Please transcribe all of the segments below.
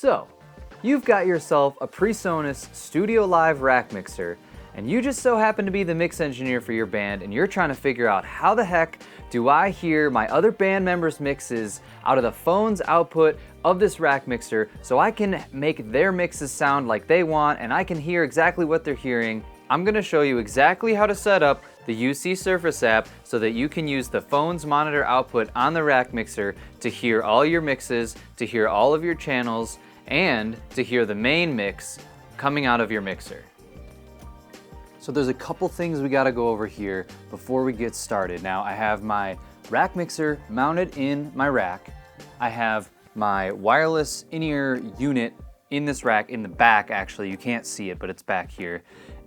So, you've got yourself a Presonus Studio Live rack mixer, and you just so happen to be the mix engineer for your band, and you're trying to figure out how the heck do I hear my other band members' mixes out of the phone's output of this rack mixer so I can make their mixes sound like they want and I can hear exactly what they're hearing. I'm gonna show you exactly how to set up the UC Surface app so that you can use the phone's monitor output on the rack mixer to hear all your mixes, to hear all of your channels, and to hear the main mix coming out of your mixer. So there's a couple things we gotta go over here before we get started. Now I have my rack mixer mounted in my rack. I have my wireless in-ear unit in this rack, in the back actually. You can't see it, but it's back here.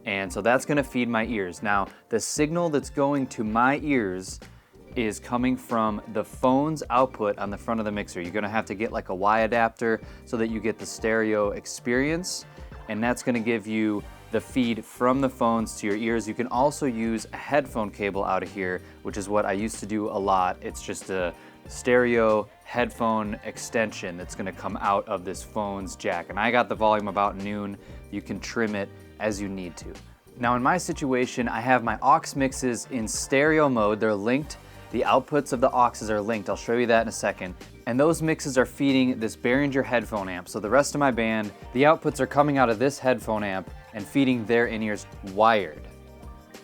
And so that's gonna feed my ears. Now, the signal that's going to my ears is coming from the phone's output on the front of the mixer. You're gonna have to get like a Y adapter so that you get the stereo experience, and that's gonna give you the feed from the phones to your ears. You can also use a headphone cable out of here, which is what I used to do a lot. It's just a stereo headphone extension that's gonna come out of this phone's jack. And I got the volume about noon. You can trim it as you need to. Now in my situation, I have my aux mixes in stereo mode. They're linked. The outputs of the auxes are linked. I'll show you that in a second. And those mixes are feeding this Behringer headphone amp. So the rest of my band, the outputs are coming out of this headphone amp and feeding their in-ears wired,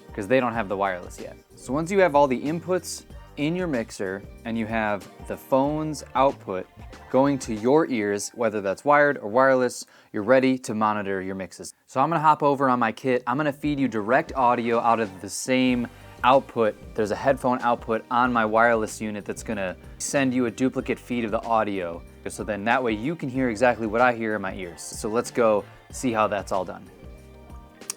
because they don't have the wireless yet. So once you have all the inputs in your mixer and you have the phone's output going to your ears, whether that's wired or wireless, you're ready to monitor your mixes. So I'm gonna hop over on my kit. I'm gonna feed you direct audio out of the same output. There's a headphone output on my wireless unit that's gonna send you a duplicate feed of the audio. So then that way you can hear exactly what I hear in my ears. So let's go see how that's all done.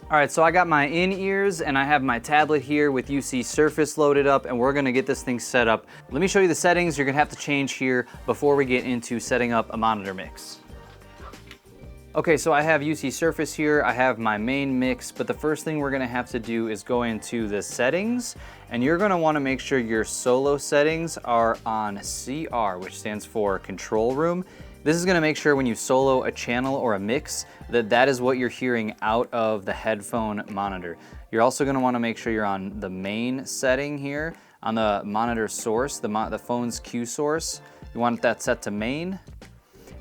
All right, so I got my in-ears and I have my tablet here with UC Surface loaded up, and we're gonna get this thing set up. Let me show you the settings you're gonna have to change here before we get into setting up a monitor mix. Okay, so I have UC Surface here, I have my main mix, but the first thing we're gonna have to do is go into the settings, and you're gonna wanna make sure your solo settings are on CR, which stands for control room. This is gonna make sure when you solo a channel or a mix that is what you're hearing out of the headphone monitor. You're also gonna wanna make sure you're on the main setting here, on the monitor source, the phone's Q source. You want that set to main.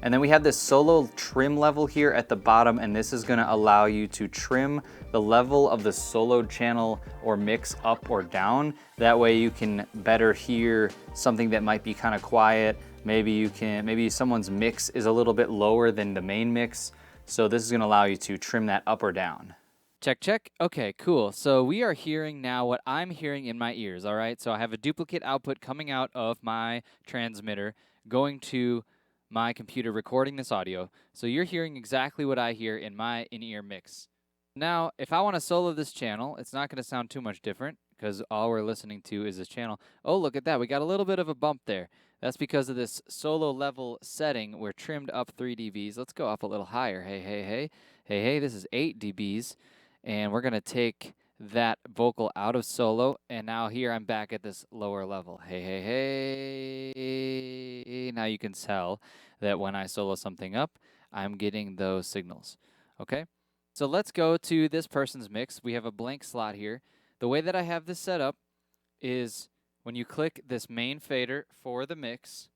And then we have this solo trim level here at the bottom, and this is gonna allow you to trim the level of the solo channel or mix up or down. That way you can better hear something that might be kind of quiet. Maybe someone's mix is a little bit lower than the main mix. So this is gonna allow you to trim that up or down. Check, check. Okay, cool. So we are hearing now what I'm hearing in my ears, all right? So I have a duplicate output coming out of my transmitter, going to my computer recording this audio. So you're hearing exactly what I hear in my in-ear mix. Now, if I want to solo this channel, it's not going to sound too much different because all we're listening to is this channel. Oh, look at that. We got a little bit of a bump there. That's because of this solo level setting. We're trimmed up 3 dBs. Let's go up a little higher. Hey, hey, hey. Hey, hey, this is 8 dBs. And we're going to take that vocal out of solo, and now here I'm back at this lower level. Hey, hey, hey. Now you can tell that when I solo something up, I'm getting those signals, okay? So let's go to this person's mix. We have a blank slot here. The way that I have this set up is when you click this main fader for the mix,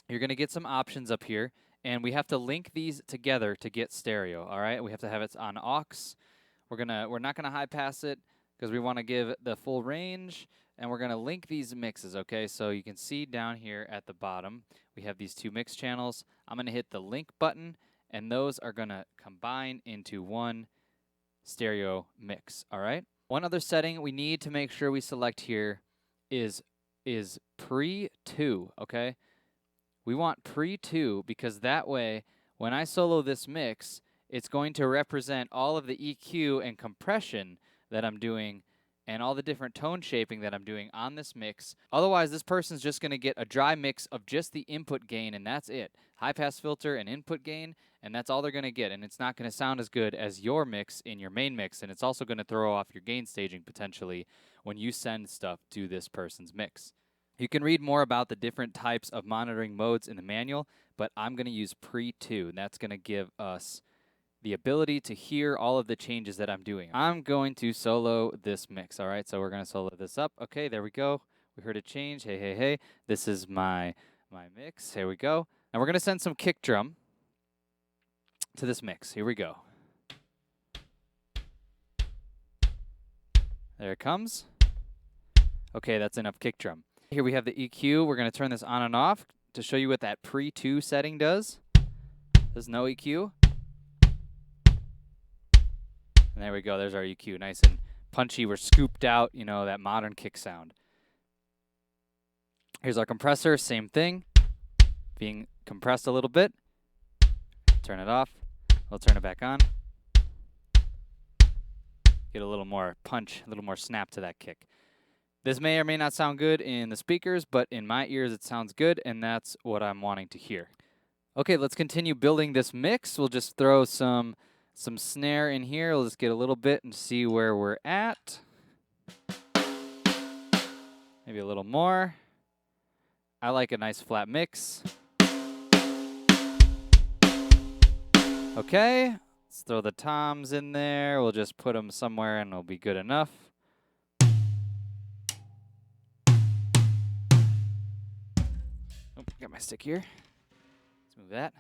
you're gonna get some options up here, and we have to link these together to get stereo, all right? We have to have it on aux. We're not gonna high pass it because we wanna give the full range, and we're gonna link these mixes, okay? So you can see down here at the bottom, we have these 2 mix channels. I'm gonna hit the link button, and those are gonna combine into one stereo mix, all right? One other setting we need to make sure we select here is pre-2, okay? We want pre-2 because that way, when I solo this mix, it's going to represent all of the EQ and compression that I'm doing and all the different tone shaping that I'm doing on this mix. Otherwise, this person's just gonna get a dry mix of just the input gain, and that's it. High pass filter and input gain, and that's all they're gonna get, and it's not gonna sound as good as your mix in your main mix, and it's also gonna throw off your gain staging potentially when you send stuff to this person's mix. You can read more about the different types of monitoring modes in the manual, but I'm going to use pre-2, and that's going to give us the ability to hear all of the changes that I'm doing. I'm going to solo this mix, all right? So we're going to solo this up. Okay, there we go. We heard a change. Hey, hey, hey. This is my mix. Here we go. Now we're going to send some kick drum to this mix. Here we go. There it comes. Okay, that's enough kick drum. Here we have the EQ. We're going to turn this on and off to show you what that pre-2 setting does. There's no EQ. And there we go. There's our EQ. Nice and punchy. We're scooped out, you know, that modern kick sound. Here's our compressor. Same thing. Being compressed a little bit. Turn it off. We'll turn it back on. Get a little more punch, a little more snap to that kick. This may or may not sound good in the speakers, but in my ears it sounds good, and that's what I'm wanting to hear. Okay, let's continue building this mix. We'll just throw some snare in here. We'll just get a little bit and see where we're at. Maybe a little more. I like a nice flat mix. Okay, let's throw the toms in there. We'll just put them somewhere and it'll be good enough. Oh, got my stick here. Let's move that.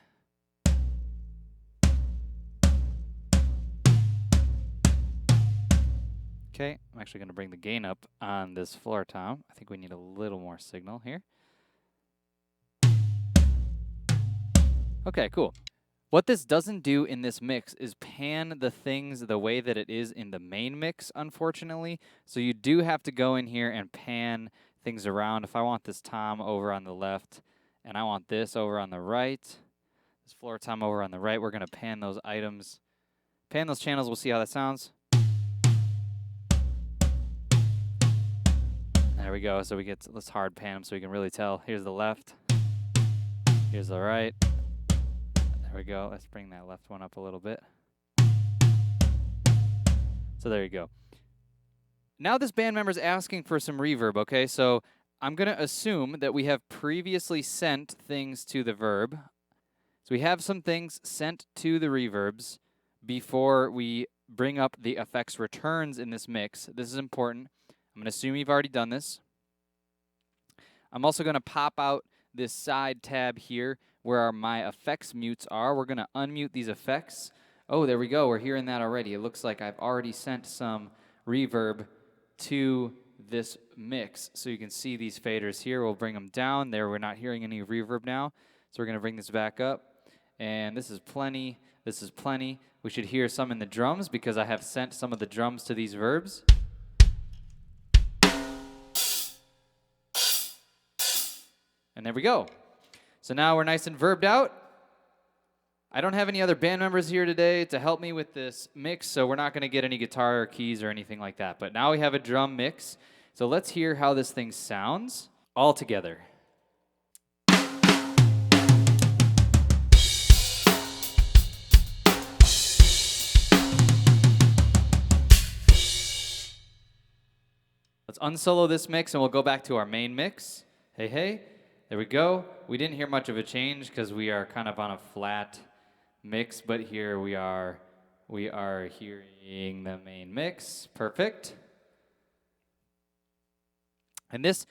Okay, I'm actually going to bring the gain up on this floor tom. I think we need a little more signal here. Okay, cool. What this doesn't do in this mix is pan the things the way that it is in the main mix, unfortunately. So you do have to go in here and pan things around. If I want this tom over on the left and I want this over on the right, this floor tom over on the right, we're going to pan those items, pan those channels. We'll see how that sounds. There we go. So we get, let's hard pan them so we can really tell. Here's the left. Here's the right. There we go. Let's bring that left one up a little bit. So there you go. Now this band member's asking for some reverb, okay? So I'm going to assume that we have previously sent things to the verb. So we have some things sent to the reverbs before we bring up the effects returns in this mix. This is important. I'm going to assume you've already done this. I'm also going to pop out this side tab here where my effects mutes are. We're going to unmute these effects. Oh, there we go. We're hearing that already. It looks like I've already sent some reverb to this mix. So you can see these faders here. We'll bring them down. There, we're not hearing any reverb now. So we're going to bring this back up. And this is plenty. This is plenty. We should hear some in the drums because I have sent some of the drums to these verbs. And there we go. So now we're nice and verbed out. I don't have any other band members here today to help me with this mix, so we're not going to get any guitar or keys or anything like that. But now we have a drum mix. So let's hear how this thing sounds all together. Let's unsolo this mix and we'll go back to our main mix. Hey, hey. There we go. We didn't hear much of a change because we are kind of on a flat mix, but here we are hearing the main mix. Perfect. And this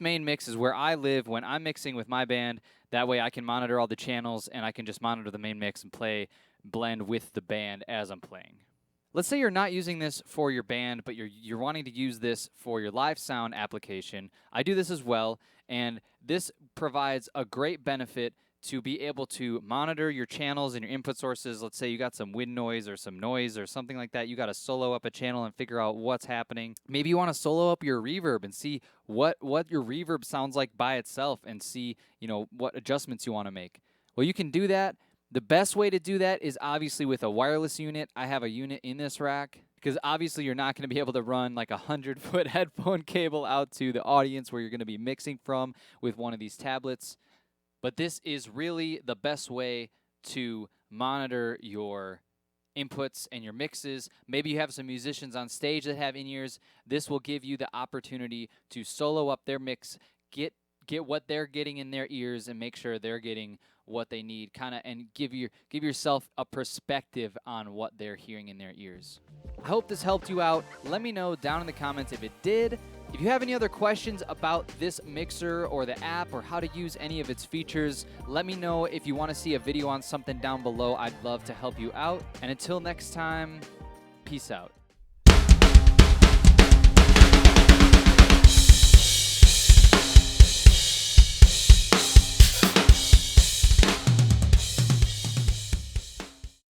main mix is where I live when I'm mixing with my band. That way I can monitor all the channels and I can just monitor the main mix and blend with the band as I'm playing. Let's say you're not using this for your band, but you're wanting to use this for your live sound application. I do this as well, and this provides a great benefit to be able to monitor your channels and your input sources. Let's say you got some wind noise or some noise or something like that. You got to solo up a channel and figure out what's happening. Maybe you want to solo up your reverb and see what your reverb sounds like by itself and see, what adjustments you want to make. Well, you can do that. The best way to do that is obviously with a wireless unit. I have a unit in this rack because obviously you're not going to be able to run like a 100-foot headphone cable out to the audience where you're going to be mixing from with one of these tablets. But this is really the best way to monitor your inputs and your mixes. Maybe you have some musicians on stage that have in-ears. This will give you the opportunity to solo up their mix, get what they're getting in their ears and make sure they're getting what they need, kind of, and give yourself a perspective on what they're hearing in their ears. I hope this helped you out. Let me know down in the comments if it did. If you have any other questions about this mixer or the app or how to use any of its features, let me know. If you want to see a video on something down below, I'd love to help you out. And until next time, peace out.